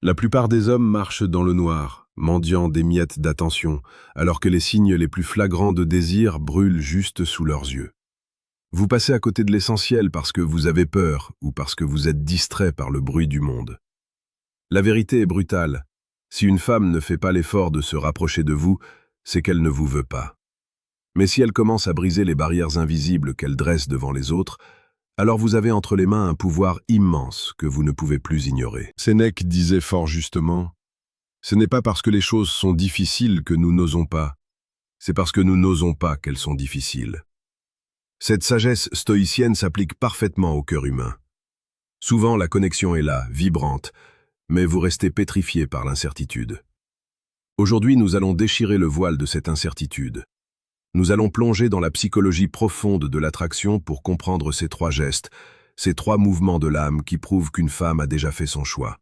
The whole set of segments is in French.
La plupart des hommes marchent dans le noir, mendiant des miettes d'attention, alors que les signes les plus flagrants de désir brûlent juste sous leurs yeux. Vous passez à côté de l'essentiel parce que vous avez peur ou parce que vous êtes distrait par le bruit du monde. La vérité est brutale. Si une femme ne fait pas l'effort de se rapprocher de vous, c'est qu'elle ne vous veut pas. Mais si elle commence à briser les barrières invisibles qu'elle dresse devant les autres, alors vous avez entre les mains un pouvoir immense que vous ne pouvez plus ignorer. Sénèque disait fort justement, « Ce n'est pas parce que les choses sont difficiles que nous n'osons pas, c'est parce que nous n'osons pas qu'elles sont difficiles. » Cette sagesse stoïcienne s'applique parfaitement au cœur humain. Souvent, la connexion est là, vibrante, mais vous restez pétrifié par l'incertitude. Aujourd'hui, nous allons déchirer le voile de cette incertitude. Nous allons plonger dans la psychologie profonde de l'attraction pour comprendre ces trois gestes, ces trois mouvements de l'âme qui prouvent qu'une femme a déjà fait son choix.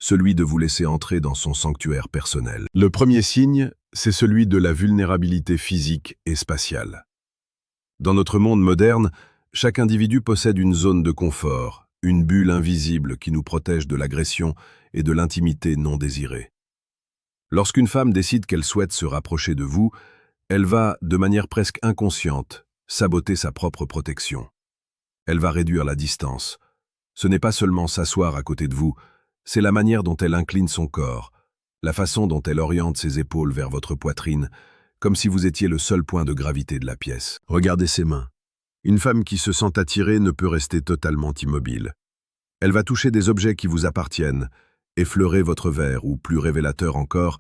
Celui de vous laisser entrer dans son sanctuaire personnel. Le premier signe, c'est celui de la vulnérabilité physique et spatiale. Dans notre monde moderne, chaque individu possède une zone de confort, une bulle invisible qui nous protège de l'agression et de l'intimité non désirée. Lorsqu'une femme décide qu'elle souhaite se rapprocher de vous, elle va, de manière presque inconsciente, saboter sa propre protection. Elle va réduire la distance. Ce n'est pas seulement s'asseoir à côté de vous, c'est la manière dont elle incline son corps, la façon dont elle oriente ses épaules vers votre poitrine, comme si vous étiez le seul point de gravité de la pièce. Regardez ses mains. Une femme qui se sent attirée ne peut rester totalement immobile. Elle va toucher des objets qui vous appartiennent, effleurer votre verre ou, plus révélateur encore,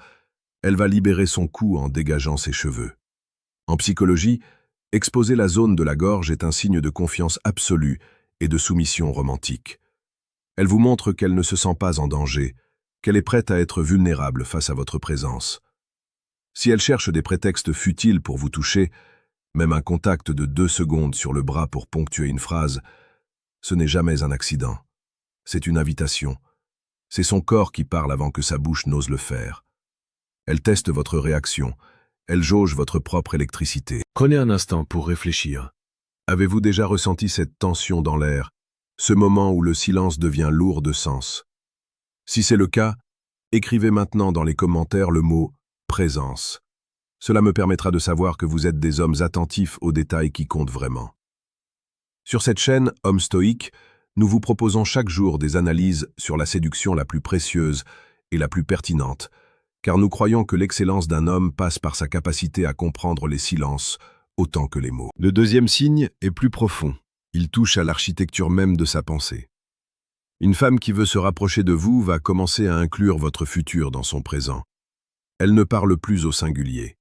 elle va libérer son cou en dégageant ses cheveux. En psychologie, exposer la zone de la gorge est un signe de confiance absolue et de soumission romantique. Elle vous montre qu'elle ne se sent pas en danger, qu'elle est prête à être vulnérable face à votre présence. Si elle cherche des prétextes futiles pour vous toucher, même un contact de 2 secondes sur le bras pour ponctuer une phrase, ce n'est jamais un accident. C'est une invitation. C'est son corps qui parle avant que sa bouche n'ose le faire. Elle teste votre réaction. Elle jauge votre propre électricité. Prenez un instant pour réfléchir. Avez-vous déjà ressenti cette tension dans l'air, ce moment où le silence devient lourd de sens? Si c'est le cas, écrivez maintenant dans les commentaires le mot « présence ». Cela me permettra de savoir que vous êtes des hommes attentifs aux détails qui comptent vraiment. Sur cette chaîne Homme Stoïque, nous vous proposons chaque jour des analyses sur la séduction la plus précieuse et la plus pertinente, car nous croyons que l'excellence d'un homme passe par sa capacité à comprendre les silences autant que les mots. Le deuxième signe est plus profond. Il touche à l'architecture même de sa pensée. Une femme qui veut se rapprocher de vous va commencer à inclure votre futur dans son présent. Elle ne parle plus au singulier.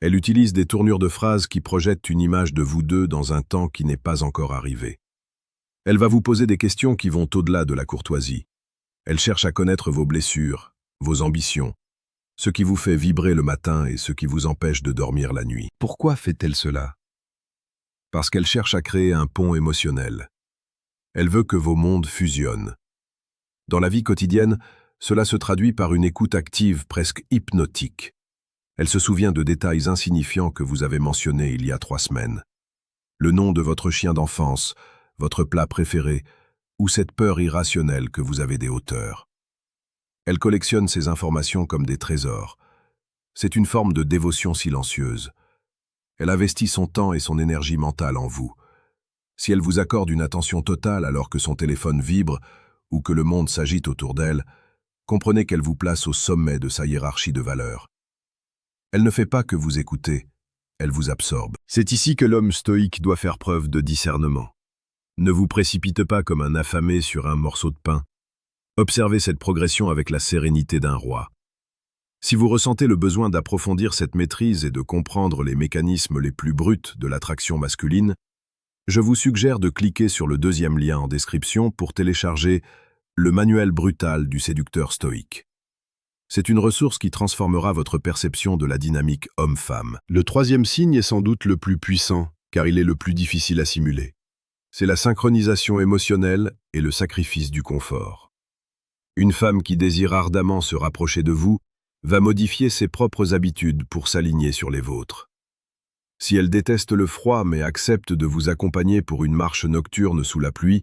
Elle utilise des tournures de phrases qui projettent une image de vous deux dans un temps qui n'est pas encore arrivé. Elle va vous poser des questions qui vont au-delà de la courtoisie. Elle cherche à connaître vos blessures, vos ambitions, ce qui vous fait vibrer le matin et ce qui vous empêche de dormir la nuit. Pourquoi fait-elle cela? Parce qu'elle cherche à créer un pont émotionnel. Elle veut que vos mondes fusionnent. Dans la vie quotidienne, cela se traduit par une écoute active presque hypnotique. Elle se souvient de détails insignifiants que vous avez mentionnés il y a 3 semaines. Le nom de votre chien d'enfance, votre plat préféré, ou cette peur irrationnelle que vous avez des hauteurs. Elle collectionne ces informations comme des trésors. C'est une forme de dévotion silencieuse. Elle investit son temps et son énergie mentale en vous. Si elle vous accorde une attention totale alors que son téléphone vibre ou que le monde s'agite autour d'elle, comprenez qu'elle vous place au sommet de sa hiérarchie de valeurs. Elle ne fait pas que vous écouter, elle vous absorbe. C'est ici que l'homme stoïque doit faire preuve de discernement. Ne vous précipitez pas comme un affamé sur un morceau de pain. Observez cette progression avec la sérénité d'un roi. Si vous ressentez le besoin d'approfondir cette maîtrise et de comprendre les mécanismes les plus bruts de l'attraction masculine, je vous suggère de cliquer sur le 2e lien en description pour télécharger le manuel brutal du séducteur stoïque. C'est une ressource qui transformera votre perception de la dynamique homme-femme. Le 3e signe est sans doute le plus puissant, car il est le plus difficile à simuler. C'est la synchronisation émotionnelle et le sacrifice du confort. Une femme qui désire ardemment se rapprocher de vous va modifier ses propres habitudes pour s'aligner sur les vôtres. Si elle déteste le froid mais accepte de vous accompagner pour une marche nocturne sous la pluie,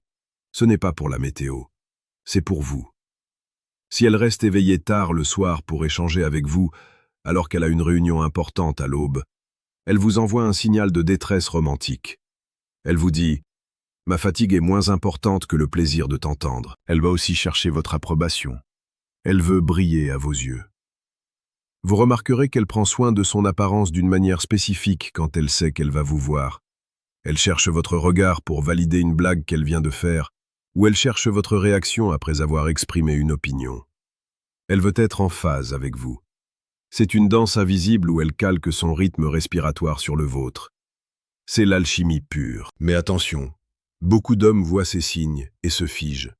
ce n'est pas pour la météo, c'est pour vous. Si elle reste éveillée tard le soir pour échanger avec vous, alors qu'elle a une réunion importante à l'aube, elle vous envoie un signal de détresse romantique. Elle vous dit « Ma fatigue est moins importante que le plaisir de t'entendre ». Elle va aussi chercher votre approbation. Elle veut briller à vos yeux. Vous remarquerez qu'elle prend soin de son apparence d'une manière spécifique quand elle sait qu'elle va vous voir. Elle cherche votre regard pour valider une blague qu'elle vient de faire, ou elle cherche votre réaction après avoir exprimé une opinion. Elle veut être en phase avec vous. C'est une danse invisible où elle calque son rythme respiratoire sur le vôtre. C'est l'alchimie pure. Mais attention, beaucoup d'hommes voient ces signes et se figent.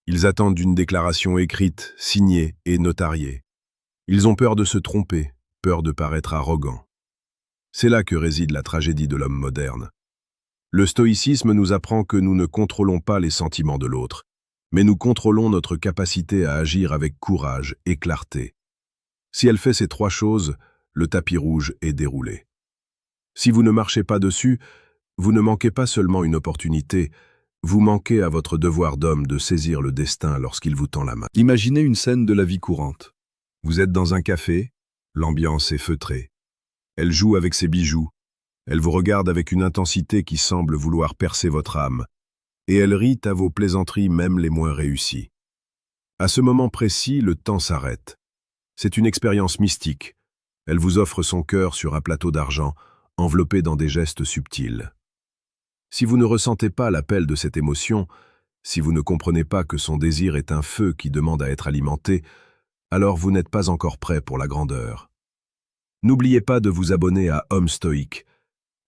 Ils attendent une déclaration écrite, signée et notariée. Ils ont peur de se tromper, peur de paraître arrogants. C'est là que réside la tragédie de l'homme moderne. Le stoïcisme nous apprend que nous ne contrôlons pas les sentiments de l'autre, mais nous contrôlons notre capacité à agir avec courage et clarté. Si elle fait ces trois choses, le tapis rouge est déroulé. Si vous ne marchez pas dessus, vous ne manquez pas seulement une opportunité, vous manquez à votre devoir d'homme de saisir le destin lorsqu'il vous tend la main. Imaginez une scène de la vie courante. Vous êtes dans un café, l'ambiance est feutrée. Elle joue avec ses bijoux, elle vous regarde avec une intensité qui semble vouloir percer votre âme, et elle rit à vos plaisanteries même les moins réussies. À ce moment précis, le temps s'arrête. C'est une expérience mystique. Elle vous offre son cœur sur un plateau d'argent, enveloppé dans des gestes subtils. Si vous ne ressentez pas l'appel de cette émotion, si vous ne comprenez pas que son désir est un feu qui demande à être alimenté, alors vous n'êtes pas encore prêt pour la grandeur. N'oubliez pas de vous abonner à Homme Stoïque.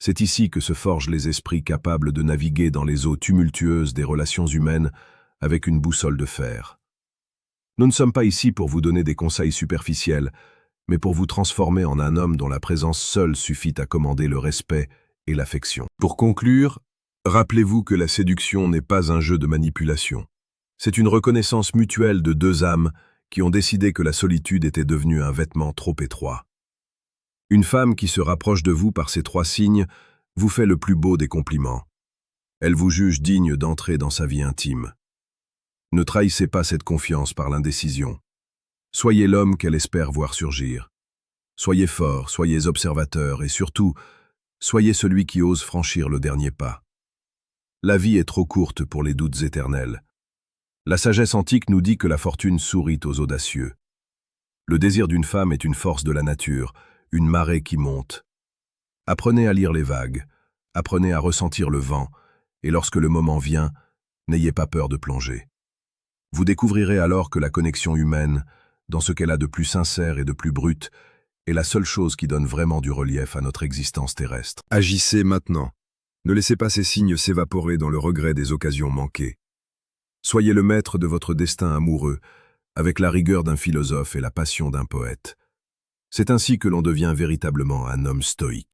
C'est ici que se forgent les esprits capables de naviguer dans les eaux tumultueuses des relations humaines avec une boussole de fer. Nous ne sommes pas ici pour vous donner des conseils superficiels, mais pour vous transformer en un homme dont la présence seule suffit à commander le respect et l'affection. Pour conclure, rappelez-vous que la séduction n'est pas un jeu de manipulation. C'est une reconnaissance mutuelle de deux âmes qui ont décidé que la solitude était devenue un vêtement trop étroit. Une femme qui se rapproche de vous par ces trois signes vous fait le plus beau des compliments. Elle vous juge digne d'entrer dans sa vie intime. Ne trahissez pas cette confiance par l'indécision. Soyez l'homme qu'elle espère voir surgir. Soyez fort, soyez observateur et surtout, soyez celui qui ose franchir le dernier pas. La vie est trop courte pour les doutes éternels. La sagesse antique nous dit que la fortune sourit aux audacieux. Le désir d'une femme est une force de la nature, une marée qui monte. Apprenez à lire les vagues, apprenez à ressentir le vent, et lorsque le moment vient, n'ayez pas peur de plonger. Vous découvrirez alors que la connexion humaine, dans ce qu'elle a de plus sincère et de plus brut, est la seule chose qui donne vraiment du relief à notre existence terrestre. Agissez maintenant. Ne laissez pas ces signes s'évaporer dans le regret des occasions manquées. Soyez le maître de votre destin amoureux, avec la rigueur d'un philosophe et la passion d'un poète. C'est ainsi que l'on devient véritablement un homme stoïque.